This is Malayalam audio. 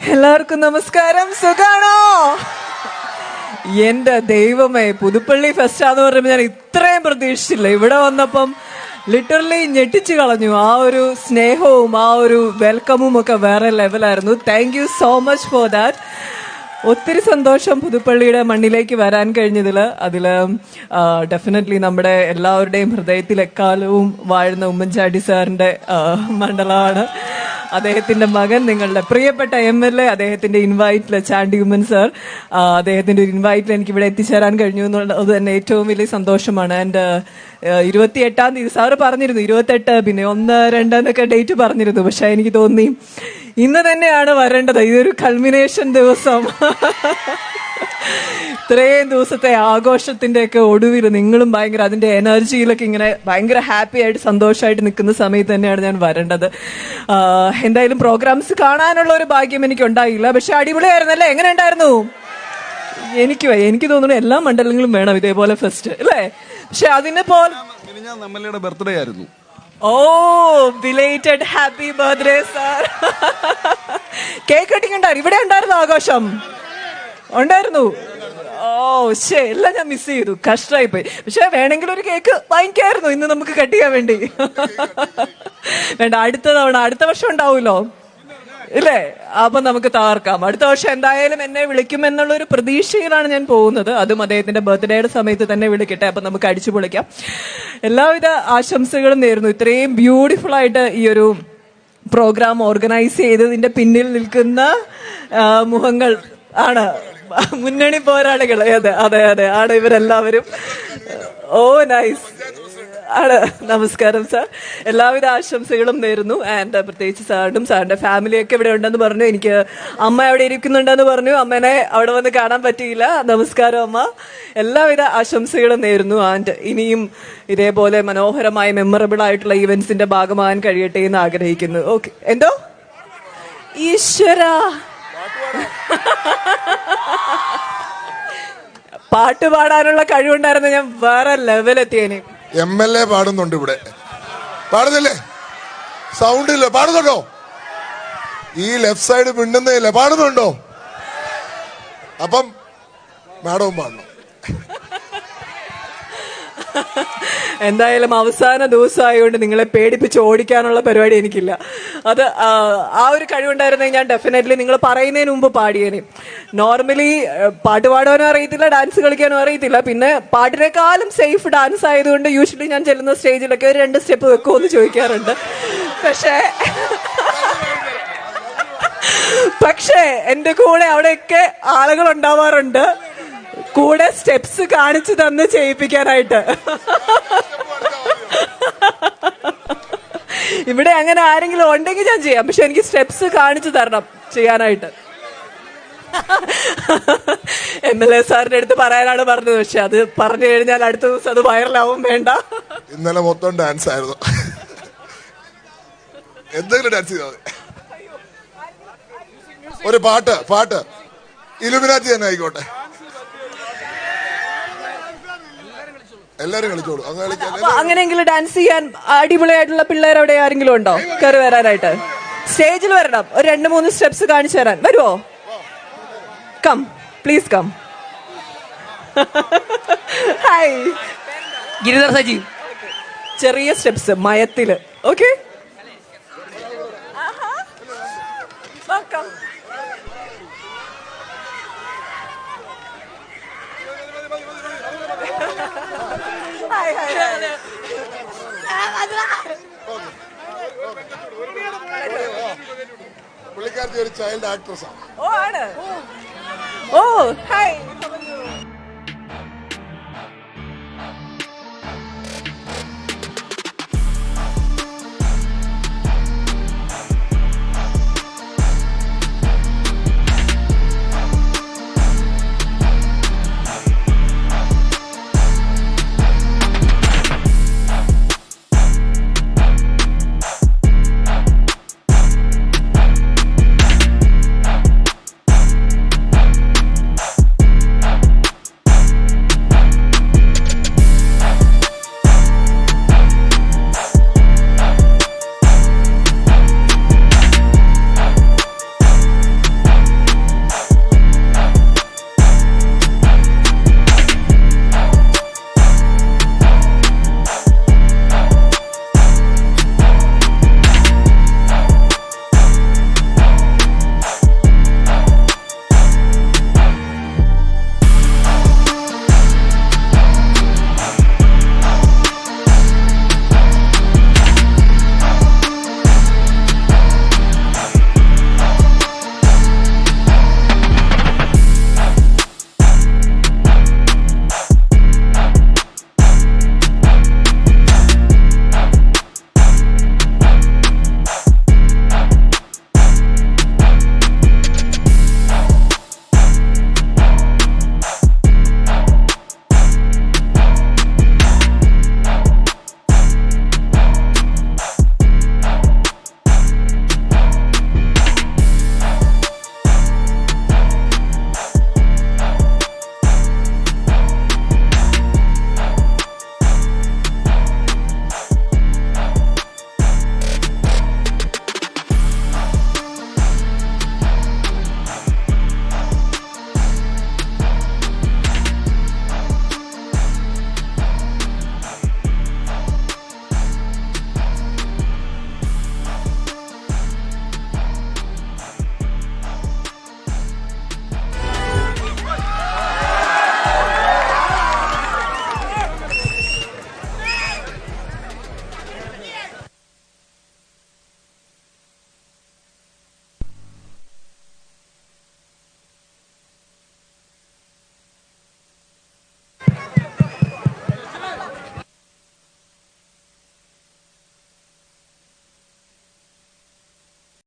എല്ലാവർക്കും നമസ്കാരം. സുഖാണോ? എന്റെ ദൈവമേ, പുതുപ്പള്ളി ഫെസ്റ്റാന്ന് പറയുമ്പോൾ ഞാൻ ഇത്രയും പ്രതീക്ഷിച്ചില്ല. ഇവിടെ വന്നപ്പം ലിറ്ററലി ഞെട്ടിച്ചു കളഞ്ഞു. ആ ഒരു സ്നേഹവും ആ ഒരു വെൽക്കമും ഒക്കെ വേറെ ലെവലായിരുന്നു. Thank you so much for that. ഒത്തിരി സന്തോഷം പുതുപ്പള്ളിയുടെ മണ്ണിലേക്ക് വരാൻ കഴിഞ്ഞതില്. അതില് ഡെഫിനറ്റ്ലി നമ്മുടെ എല്ലാവരുടെയും ഹൃദയത്തിൽ എക്കാലവും വാഴുന്ന ഉമ്മൻചാണ്ടി സാറിന്റെ മണ്ഡലമാണ്. അദ്ദേഹത്തിന്റെ മകൻ, നിങ്ങളുടെ പ്രിയപ്പെട്ട MLA, അദ്ദേഹത്തിന്റെ ഇൻവൈറ്റില് ചാണ്ടി ഉമ്മൻ സാർ, അദ്ദേഹത്തിന്റെ ഒരു ഇൻവൈറ്റിൽ എനിക്ക് ഇവിടെ എത്തിച്ചേരാൻ കഴിഞ്ഞു എന്നുള്ളത് തന്നെ ഏറ്റവും വലിയ സന്തോഷമാണ്. ആൻഡ് 28-ാം തീയതി സാറ് പറഞ്ഞിരുന്നു, 28 പിന്നെ 1, 2 എന്നൊക്കെ ഡേറ്റ് പറഞ്ഞിരുന്നു. പക്ഷെ എനിക്ക് തോന്നി ഇന്ന് തന്നെയാണ് വരേണ്ടത്. ഇതൊരു കൾമിനേഷൻ ദിവസം. ഇത്രയും ദിവസത്തെ ആഘോഷത്തിന്റെ ഒക്കെ ഒടുവിൽ നിങ്ങളും ഭയങ്കര അതിന്റെ എനർജിയിലൊക്കെ ഇങ്ങനെ ഭയങ്കര ഹാപ്പി ആയിട്ട് സന്തോഷമായിട്ട് നിൽക്കുന്ന സമയത്ത് തന്നെയാണ് ഞാൻ വരേണ്ടത്. എന്തായാലും പ്രോഗ്രാംസ് കാണാനുള്ള ഒരു ഭാഗ്യം എനിക്ക് ഉണ്ടായില്ല. പക്ഷെ അടിപൊളിയായിരുന്നല്ലേ? എങ്ങനെ ഉണ്ടായിരുന്നു? എനിക്ക് തോന്നുന്നു എല്ലാ മണ്ഡലങ്ങളും വേണം ഇതേപോലെ ഫെസ്റ്റ്, അല്ലേ? പക്ഷെ അതിനെ പോലെ ബർത്ത്ഡേ ആയിരുന്നു. ഓ, belated happy birthday sir. Cake cutting ഉണ്ടായിരുന്നു. ഇവിടെ ഉണ്ടായിരുന്നു ആഘോഷം? ഉണ്ടായിരുന്നു. ഓ ശേ, എല്ലാം ഞാൻ മിസ് ചെയ്തു. കഷ്ടമായി പോയി. പക്ഷെ വേണമെങ്കിൽ ഒരു കേക്ക് വാങ്ങിക്കായിരുന്നു ഇന്ന് നമുക്ക് കട്ട് ചെയ്യാൻ വേണ്ടി. വേണ്ട, അടുത്ത തവണ, അടുത്ത വർഷം ഉണ്ടാവുമല്ലോ, ഇല്ലേ? അപ്പൊ നമുക്ക് തകർക്കാം. അടുത്ത വർഷം എന്തായാലും എന്നെ വിളിക്കുമെന്നുള്ളൊരു പ്രതീക്ഷയിലാണ് ഞാൻ പോകുന്നത്. അതും അദ്ദേഹത്തിന്റെ ബർത്ത്ഡേയുടെ സമയത്ത് തന്നെ വിളിക്കട്ടെ. അപ്പൊ നമുക്ക് അടിച്ചു പൊളിക്കാം. എല്ലാവിധ ആശംസകളും നേരുന്നു. ഇത്രയും ബ്യൂട്ടിഫുൾ ആയിട്ട് ഈ ഒരു പ്രോഗ്രാം ഓർഗനൈസ് ചെയ്തതിന്റെ പിന്നിൽ നിൽക്കുന്ന മുഖങ്ങൾ ആണ് മുന്നണി പോരാളികൾ. അതെ അതെ അതെ, ആണ് ഇവരെല്ലാവരും. ഓ നൈസ് ആണ്. നമസ്കാരം സാർ, എല്ലാവിധ ആശംസകളും നേരുന്നു. ആൻഡ് പ്രത്യേകിച്ച് സാറിനും സാറിന്റെ ഫാമിലിയൊക്കെ ഇവിടെ ഉണ്ടെന്ന് പറഞ്ഞു. എനിക്ക് അമ്മ അവിടെ ഇരിക്കുന്നുണ്ടെന്ന് പറഞ്ഞു. അമ്മേനെ അവിടെ വന്ന് കാണാൻ പറ്റിയില്ല. നമസ്കാരം അമ്മ. എല്ലാവിധ ആശംസകളും നേരുന്നു. ആൻഡ് ഇനിയും ഇതേപോലെ മനോഹരമായ മെമ്മറബിൾ ആയിട്ടുള്ള ഈവന്റ്സിന്റെ ഭാഗമാകാൻ കഴിയട്ടെ എന്ന് ആഗ്രഹിക്കുന്നു. ഓക്കെ, എന്തോ ഈശ്വര, പാട്ട് പാടാനുള്ള കഴിവുണ്ടായിരുന്നു ഞാൻ വേറെ ലെവലെത്തിയേനെ. MLA പാടുന്നുണ്ട് ഇവിടെ. പാടുന്നില്ലേ? സൗണ്ട് ഇല്ല. പാടുന്നുണ്ടോ? ഈ ലെഫ്റ്റ് സൈഡ് മിണ്ടുന്നില്ല. പാടുന്നുണ്ടോ? അപ്പം മാഡവും പാടണം. എന്തായാലും അവസാന ദിവസമായതുകൊണ്ട് നിങ്ങളെ പേടിപ്പിച്ച് ഓടിക്കാനുള്ള പരിപാടി എനിക്കില്ല. അത് ആ ഒരു കഴിവുണ്ടായിരുന്നെങ്കിൽ ഞാൻ ഡെഫിനറ്റ്ലി നിങ്ങൾ പറയുന്നതിന് മുമ്പ് പാടിയേനെ. നോർമലി പാട്ട് പാടാനും അറിയത്തില്ല, ഡാൻസ് കളിക്കാനും അറിയത്തില്ല. പിന്നെ പാട്ടിനേക്കാളും സേഫ് ഡാൻസ് ആയതുകൊണ്ട് യൂഷ്വലി ഞാൻ ചെല്ലുന്ന സ്റ്റേജിലൊക്കെ ഒരു 2 സ്റ്റെപ്പ് വെക്കുമെന്ന് ചോദിക്കാറുണ്ട്. പക്ഷേ എന്റെ കൂടെ അവിടെയൊക്കെ ആളുകൾ ഉണ്ടാവാറുണ്ട്, കൂടെ സ്റ്റെപ്സ് കാണിച്ചു തന്ന് ചെയ്യിപ്പിക്കാനായിട്ട്. ഇവിടെ അങ്ങനെ ആരെങ്കിലും ഉണ്ടെങ്കിൽ ഞാൻ ചെയ്യാം. പക്ഷെ എനിക്ക് സ്റ്റെപ്സ് കാണിച്ചു തരണം ചെയ്യാനായിട്ട്. MLA സാറിന്റെ അടുത്ത് പറയാനാണ് പറഞ്ഞത്. പക്ഷെ അത് പറഞ്ഞു കഴിഞ്ഞാൽ അടുത്ത ദിവസം അത് വൈറലാവും. വേണ്ട. ഇന്നലെ മൊത്തം ഡാൻസ് ആയിരുന്നു. എന്തെങ്കിലും ഡാൻസ് ചെയ്താൽ മതി. ഒരു പാട്ട് ഇലുമിനാറ്റി തന്നെ ആയിക്കോട്ടെ. എല്ലാരും കളിച്ചോളൂ. അങ്ങനെയെങ്കിലും ഡാൻസ് ചെയ്യാൻ അടിപൊളിയായിട്ടുള്ള പിള്ളേർ അവിടെ ആരെങ്കിലും ഉണ്ടോ കയറി വരാനായിട്ട്? സ്റ്റേജിൽ വരണം. ഒരു 2-3 സ്റ്റെപ്സ് കാണിച്ചു തരാൻ വരുമോ? Come, please come. Hi, Giridhar Sajeev. ചെറിയ സ്റ്റെപ്സ് മയത്തില്. ഓക്കെ, പുള്ളിക്കാരത്തി ഒരു ചൈൽഡ് ആക്ട്രസ് ആണ്. ഓ ആണ്. ഓ ഹായ്.